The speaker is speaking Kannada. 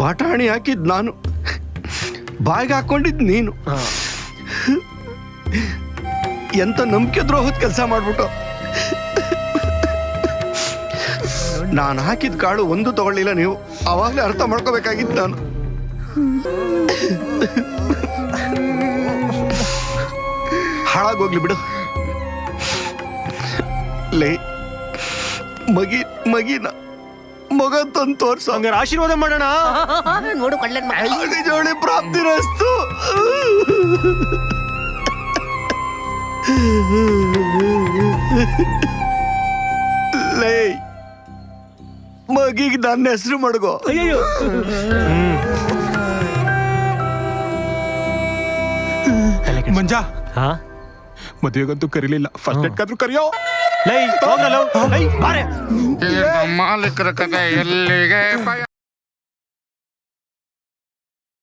ಬಟಾಣಿ ಹಾಕಿದ್ ನಾನು, ಬಾಯಿಗೆ ಹಾಕೊಂಡಿದ್ ನೀನು. ಎಂತ ನಂಬಿಕೆ ದ್ರೋಹದ ಕೆಲಸ ಮಾಡ್ಬಿಟ್ಟು. ನಾನು ಹಾಕಿದ ಕಾಳು ಒಂದು ತಗೊಳ್ಳಿಲ್ಲ ನೀವು. ಅವಾಗಲೇ ಅರ್ಥ ಮಾಡ್ಕೋಬೇಕಾಗಿತ್ತು ನಾನು. ಹಾಳಾಗೋಗ್ಲಿ ಬಿಡು. ಲೇ ಮಗಿನ ಮಗ ತಂದು ತೋರ್ಸು. ಹಂಗಾರೆ ಆಶೀರ್ವಾದ ಮಾಡೋಣ. ನೋಡು ಕಳ್ಳನ್ ಮಗ. ಜೋಡಿ ಪ್ರಾಪ್ತಿರಸ್ತು. ಲೇ ಮಗಿಗೆ ನನ್ನ ಹೆಸರು ಮಡಗೋ. ಅಯ್ಯೋ ಮಂಜ ಹಾ ಮದುವೆಗಂತೂ ಕರೀಲಿಲ್ಲ, ಫಸ್ಟ್ ಡೇಟ್ಗಾದ್ರೂ ಕರಿಯೋ. ಲೈ ಹೋಗ್ರಲ್ಲ, ಲೈ ಬಾರೆ. ಮಾಲೀಕರ ಕಥೆ ಎಲ್ಲಿಗೆ